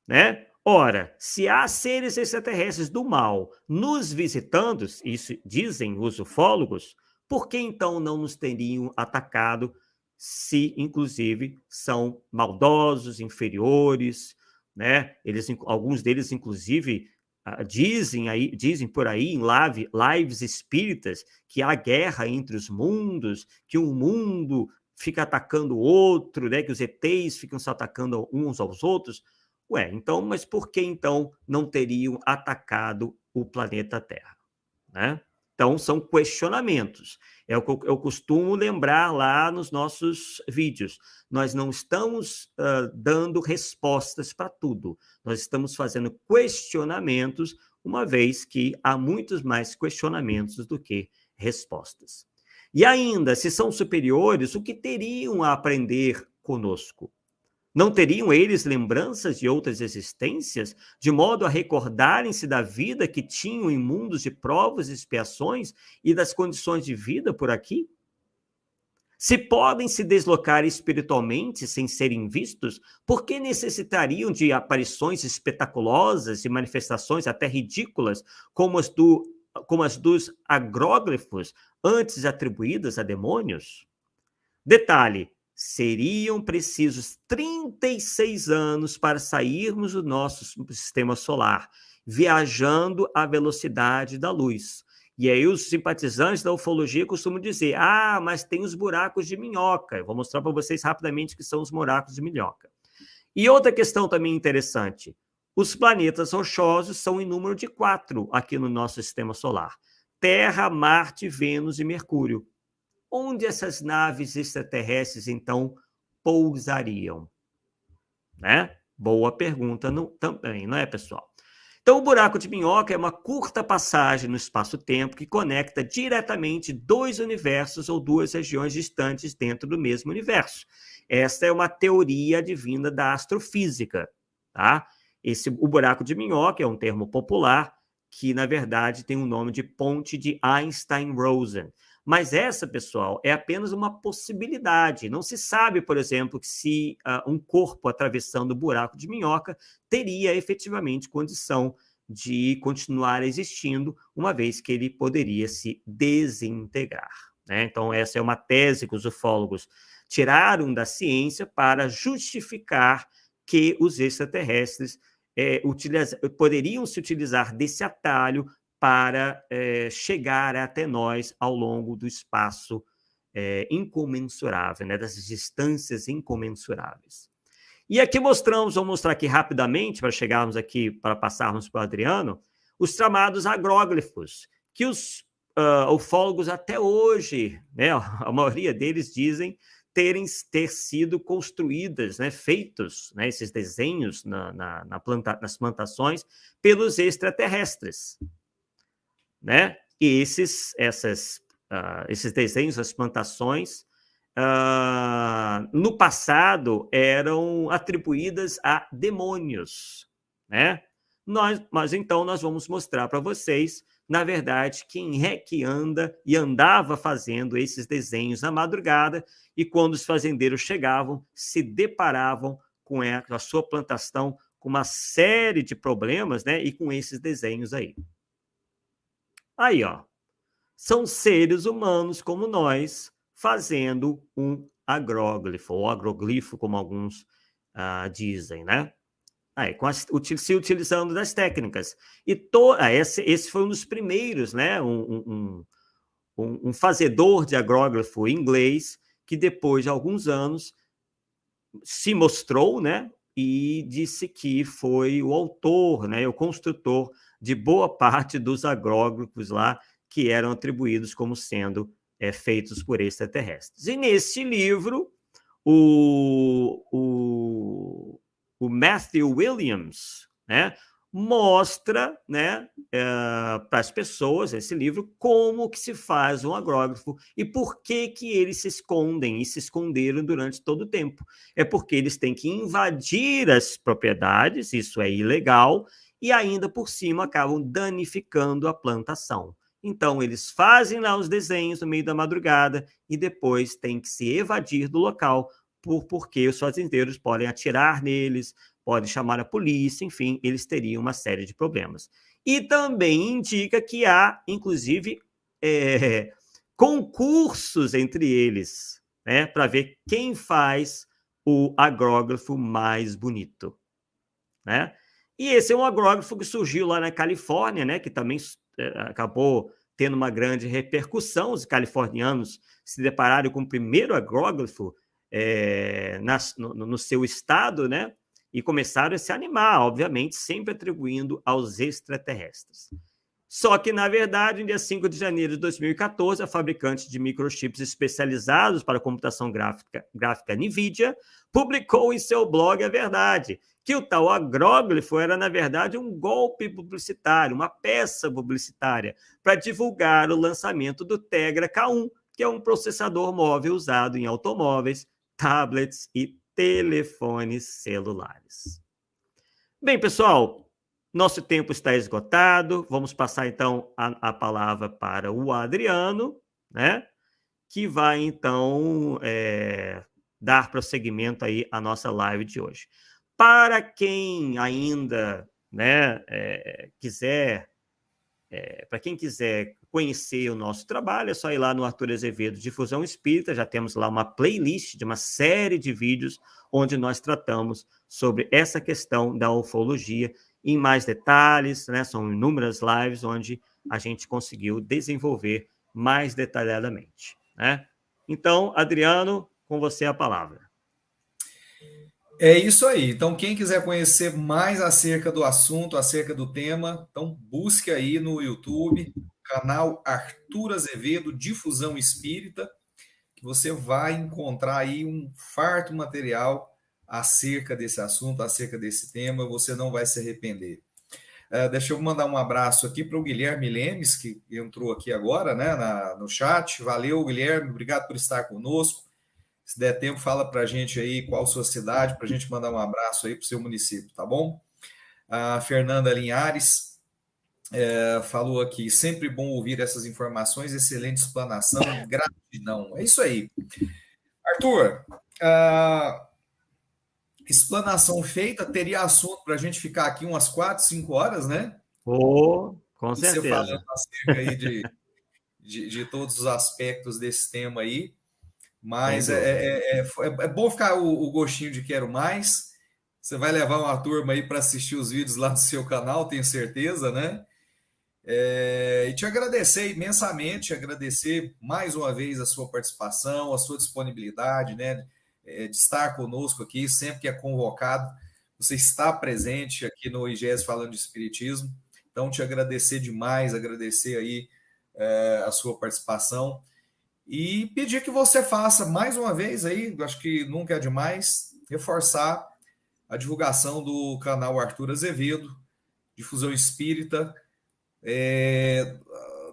né? Ora, se há seres extraterrestres do mal nos visitando, isso dizem os ufólogos, por que então não nos teriam atacado se, inclusive, são maldosos, inferiores, né? Alguns deles, inclusive, dizem por aí em lives espíritas que há guerra entre os mundos, que um mundo fica atacando o outro, né? Que os ETs ficam se atacando uns aos outros. Ué, então, mas por que então não teriam atacado o planeta Terra, né? Então, são questionamentos. É o que eu costumo lembrar lá nos nossos vídeos. Nós não estamos dando respostas para tudo. Nós estamos fazendo questionamentos, uma vez que há muitos mais questionamentos do que respostas. E ainda, se são superiores, o que teriam a aprender conosco? Não teriam eles lembranças de outras existências, de modo a recordarem-se da vida que tinham em mundos de provas e expiações e das condições de vida por aqui? Se podem se deslocar espiritualmente sem serem vistos, por que necessitariam de aparições espetaculosas e manifestações até ridículas, como as dos agróglifos antes atribuídas a demônios? Detalhe: seriam precisos 36 anos para sairmos do nosso sistema solar, viajando à velocidade da luz. E aí os simpatizantes da ufologia costumam dizer, mas tem os buracos de minhoca. Eu vou mostrar para vocês rapidamente o que são os buracos de minhoca. E outra questão também interessante, Os planetas rochosos são em número de 4 aqui no nosso sistema solar: Terra, Marte, Vênus e Mercúrio. Onde essas naves extraterrestres, então, pousariam? Né? Boa pergunta também, não é, pessoal? Então, o buraco de minhoca é uma curta passagem no espaço-tempo que conecta diretamente 2 universos ou 2 regiões distantes dentro do mesmo universo. Esta é uma teoria advinda da astrofísica, tá? O buraco de minhoca é um termo popular que, na verdade, tem o nome de ponte de Einstein-Rosen. Mas essa, pessoal, é apenas uma possibilidade. Não se sabe, por exemplo, que se um corpo atravessando o buraco de minhoca teria efetivamente condição de continuar existindo, uma vez que ele poderia se desintegrar, né? Então, essa é uma tese que os ufólogos tiraram da ciência para justificar que os extraterrestres poderiam se utilizar desse atalho para chegar até nós ao longo do espaço incomensurável, né, dessas distâncias incomensuráveis. E aqui vamos mostrar aqui rapidamente, para chegarmos aqui, para passarmos para o Adriano, os chamados agróglifos, que os ufólogos até hoje, né, a maioria deles dizem ter sido construídas, né, feitos, né, esses desenhos nas plantações pelos extraterrestres, né? E esses desenhos, as plantações, no passado eram atribuídas a demônios, né? Mas então nós vamos mostrar para vocês, na verdade, quem é que andava fazendo esses desenhos na madrugada, e quando os fazendeiros chegavam, se deparavam com a sua plantação com uma série de problemas, né? E com esses desenhos aí. Aí, ó, são seres humanos como nós fazendo um agróglifo, ou agroglifo, como alguns dizem, né? Aí, se utilizando das técnicas. E esse foi um dos primeiros, né? Um fazedor de agróglifo inglês, que depois de alguns anos se mostrou, né? E disse que foi o autor, né? O construtor de boa parte dos agróglifos lá, que eram atribuídos como sendo feitos por extraterrestres. E neste livro, o Matthew Williams, né, mostra, né, para as pessoas, esse livro, como que se faz um agrógrafo e por que eles se escondem e se esconderam durante todo o tempo. É porque eles têm que invadir as propriedades, isso é ilegal, e ainda por cima acabam danificando a plantação. Então, eles fazem lá os desenhos no meio da madrugada e depois têm que se evadir do local, porque os fazendeiros podem atirar neles, podem chamar a polícia, enfim, eles teriam uma série de problemas. E também indica que há, inclusive, concursos entre eles, né, para ver quem faz o agrógrafo mais bonito, né? E esse é um agrógrafo que surgiu lá na Califórnia, né, que também acabou tendo uma grande repercussão. Os californianos se depararam com o primeiro agrógrafo no seu estado, né, e começaram a se animar, obviamente, sempre atribuindo aos extraterrestres. Só que, na verdade, no dia 5 de janeiro de 2014, a fabricante de microchips especializados para computação gráfica NVIDIA publicou em seu blog a verdade, que o tal agróglifo era, na verdade, um golpe publicitário, uma peça publicitária, para divulgar o lançamento do Tegra K1, que é um processador móvel usado em automóveis, tablets e telefones celulares. Bem, pessoal, nosso tempo está esgotado. Vamos passar, então, a palavra para o Adriano, né, que vai, então, dar prosseguimento aí à nossa live de hoje. Para quem ainda, né, para quem quiser conhecer o nosso trabalho, é só ir lá no Arthur Azevedo Difusão Espírita. Já temos lá uma playlist de uma série de vídeos onde nós tratamos sobre essa questão da ufologia em mais detalhes, né? São inúmeras lives onde a gente conseguiu desenvolver mais detalhadamente, né? Então, Adriano, com você a palavra. É isso aí. Então, quem quiser conhecer mais acerca do assunto, acerca do tema, então busque aí no YouTube, canal Arthur Azevedo Difusão Espírita, que você vai encontrar aí um farto material acerca desse assunto, acerca desse tema, você não vai se arrepender. Deixa eu mandar um abraço aqui para o Guilherme Lemes, que entrou aqui agora, né, no chat. Valeu, Guilherme, obrigado por estar conosco. Se der tempo, fala para a gente aí qual sua cidade, para a gente mandar um abraço aí para o seu município, tá bom? A Fernanda Linhares falou aqui, sempre bom ouvir essas informações, excelente explanação, gratidão. É isso aí. Arthur, a explanação feita, teria assunto para a gente ficar aqui umas 4, 5 horas, né? Oh, com Você falando certeza. acerca aí de todos os aspectos desse tema aí, Sem mas dúvida. é bom ficar o gostinho de quero mais. Você vai levar uma turma aí para assistir os vídeos lá do seu canal, tenho certeza, né? E te agradecer imensamente, agradecer mais uma vez a sua participação, a sua disponibilidade, né? De estar conosco aqui, sempre que é convocado, você está presente aqui no IGES falando de Espiritismo. Então, te agradecer demais, agradecer aí a sua participação e pedir que você faça mais uma vez aí, acho que nunca é demais, reforçar a divulgação do canal Arthur Azevedo, Difusão Espírita,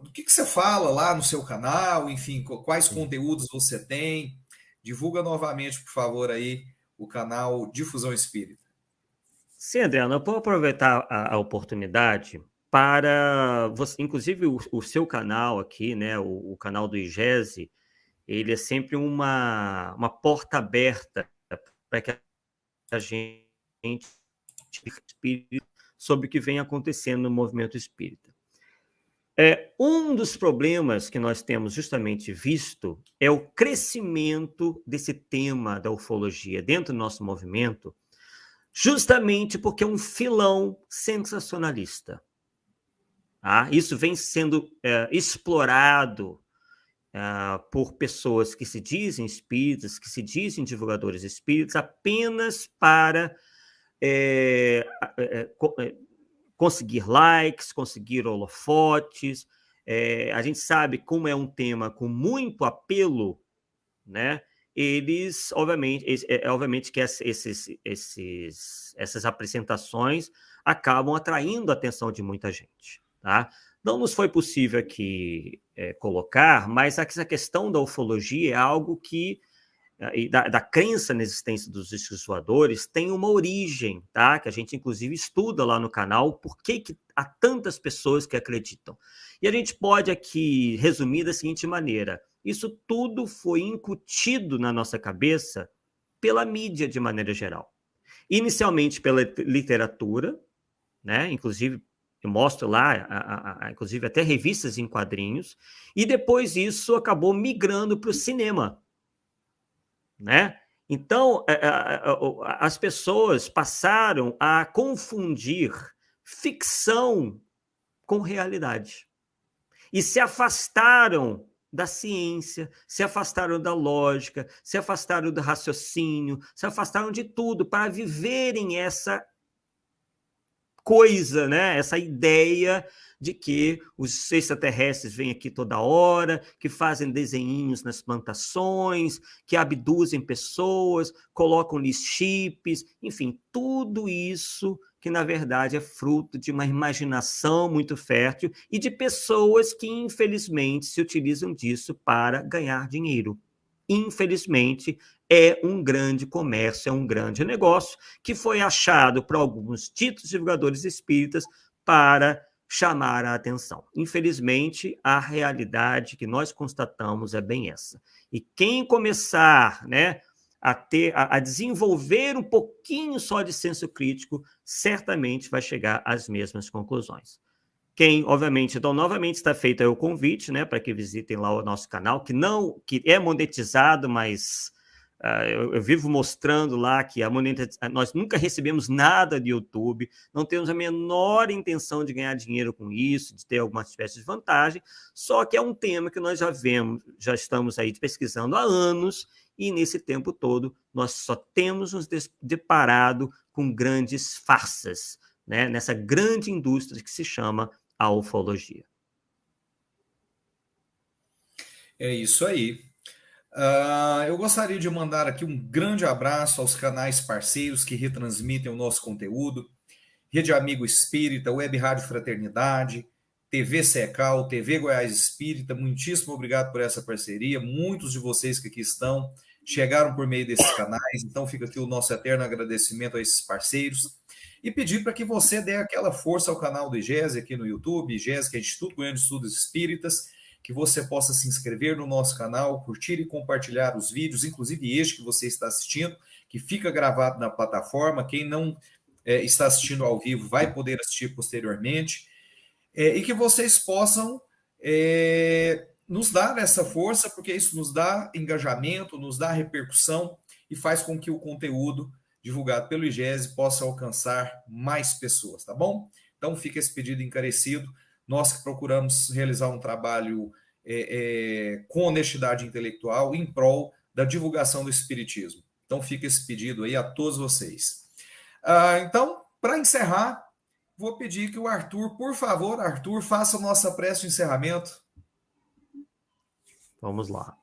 do que você fala lá no seu canal, enfim, quais Sim. conteúdos você tem. Divulga novamente, por favor, aí o canal Difusão Espírita. Sim, Adriano, eu vou aproveitar a oportunidade para você, inclusive o seu canal aqui, né, o canal do IGESE, ele é sempre uma porta aberta para que a gente sobre o que vem acontecendo no movimento espírita. Um dos problemas que nós temos justamente visto é o crescimento desse tema da ufologia dentro do nosso movimento, justamente porque é um filão sensacionalista. Tá? Isso vem sendo explorado por pessoas que se dizem espíritas, que se dizem divulgadores espíritas, apenas para conseguir likes, conseguir holofotes. A gente sabe como é um tema com muito apelo, né? Eles, obviamente que essas apresentações acabam atraindo a atenção de muita gente, tá? Não nos foi possível aqui colocar, mas essa questão da ufologia é algo que e da crença na existência dos discos voadores tem uma origem, tá? Que a gente inclusive estuda lá no canal, por que há tantas pessoas que acreditam. E a gente pode aqui resumir da seguinte maneira: isso tudo foi incutido na nossa cabeça pela mídia de maneira geral. Inicialmente pela literatura, né? Inclusive eu mostro lá, inclusive até revistas em quadrinhos, e depois isso acabou migrando para o cinema, né? Então, as pessoas passaram a confundir ficção com realidade e se afastaram da ciência, se afastaram da lógica, se afastaram do raciocínio, se afastaram de tudo para viverem essa coisa, né? Essa ideia de que os extraterrestres vêm aqui toda hora, que fazem desenhinhos nas plantações, que abduzem pessoas, colocam-lhes chips, enfim, tudo isso que, na verdade, é fruto de uma imaginação muito fértil e de pessoas que, infelizmente, se utilizam disso para ganhar dinheiro. Infelizmente, é um grande comércio, é um grande negócio que foi achado por alguns ditos divulgadores espíritas para chamar a atenção. Infelizmente, a realidade que nós constatamos é bem essa. E quem começar, né, a desenvolver um pouquinho só de senso crítico, certamente vai chegar às mesmas conclusões. Quem, obviamente, então, novamente está feito aí o convite, né, para que visitem lá o nosso canal, que é monetizado, mas eu vivo mostrando lá que nós nunca recebemos nada do YouTube, não temos a menor intenção de ganhar dinheiro com isso, de ter alguma espécie de vantagem, só que é um tema que nós já estamos aí pesquisando há anos e nesse tempo todo nós só temos nos deparado com grandes farsas, né, nessa grande indústria que se chama a ufologia. É isso aí. Eu gostaria de mandar aqui um grande abraço aos canais parceiros que retransmitem o nosso conteúdo. Rede Amigo Espírita, Web Rádio Fraternidade, TV Secal, TV Goiás Espírita, muitíssimo obrigado por essa parceria. Muitos de vocês que aqui estão chegaram por meio desses canais, então fica aqui o nosso eterno agradecimento a esses parceiros. E pedir para que você dê aquela força ao canal do IGESE aqui no YouTube, IGESE, que é Instituto Goiano de Estudos Espíritas, que você possa se inscrever no nosso canal, curtir e compartilhar os vídeos, inclusive este que você está assistindo, que fica gravado na plataforma. Quem não está assistindo ao vivo vai poder assistir posteriormente, e que vocês possam nos dar essa força, porque isso nos dá engajamento, nos dá repercussão e faz com que o conteúdo divulgado pelo IGESE possa alcançar mais pessoas, tá bom? Então fica esse pedido encarecido. Nós que procuramos realizar um trabalho com honestidade intelectual em prol da divulgação do Espiritismo. Então fica esse pedido aí a todos vocês. Então, para encerrar, vou pedir que o Arthur, por favor, Arthur, faça a nossa prece de encerramento. Vamos lá.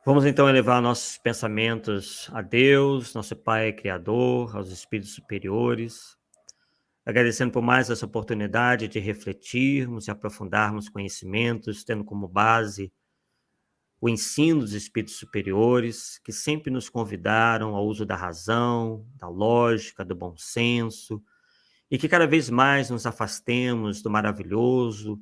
Vamos então elevar nossos pensamentos a Deus, nosso Pai Criador, aos espíritos superiores, agradecendo por mais essa oportunidade de refletirmos e aprofundarmos conhecimentos, tendo como base o ensino dos espíritos superiores, que sempre nos convidaram ao uso da razão, da lógica, do bom senso, e que cada vez mais nos afastemos do maravilhoso,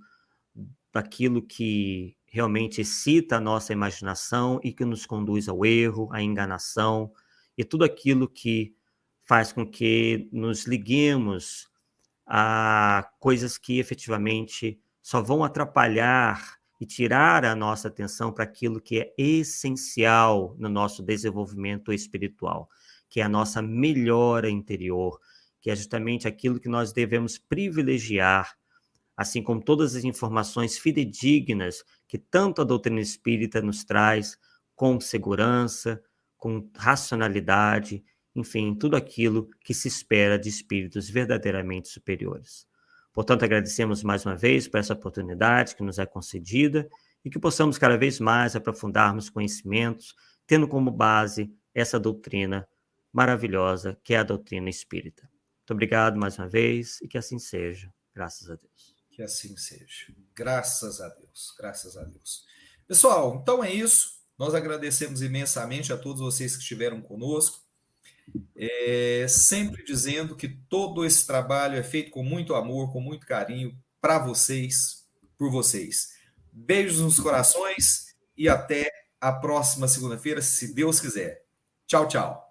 daquilo que realmente excita a nossa imaginação e que nos conduz ao erro, à enganação, e tudo aquilo que faz com que nos liguemos a coisas que efetivamente só vão atrapalhar e tirar a nossa atenção para aquilo que é essencial no nosso desenvolvimento espiritual, que é a nossa melhora interior, que é justamente aquilo que nós devemos privilegiar, assim como todas as informações fidedignas que tanto a doutrina espírita nos traz, com segurança, com racionalidade, enfim, tudo aquilo que se espera de espíritos verdadeiramente superiores. Portanto, agradecemos mais uma vez por essa oportunidade que nos é concedida e que possamos cada vez mais aprofundarmos conhecimentos, tendo como base essa doutrina maravilhosa que é a doutrina espírita. Muito obrigado mais uma vez e que assim seja. Graças a Deus. Que assim seja. Graças a Deus. Graças a Deus. Pessoal, então é isso. Nós agradecemos imensamente a todos vocês que estiveram conosco. Sempre dizendo que todo esse trabalho é feito com muito amor, com muito carinho, para vocês, por vocês. Beijos nos corações e até a próxima segunda-feira, se Deus quiser. Tchau, tchau.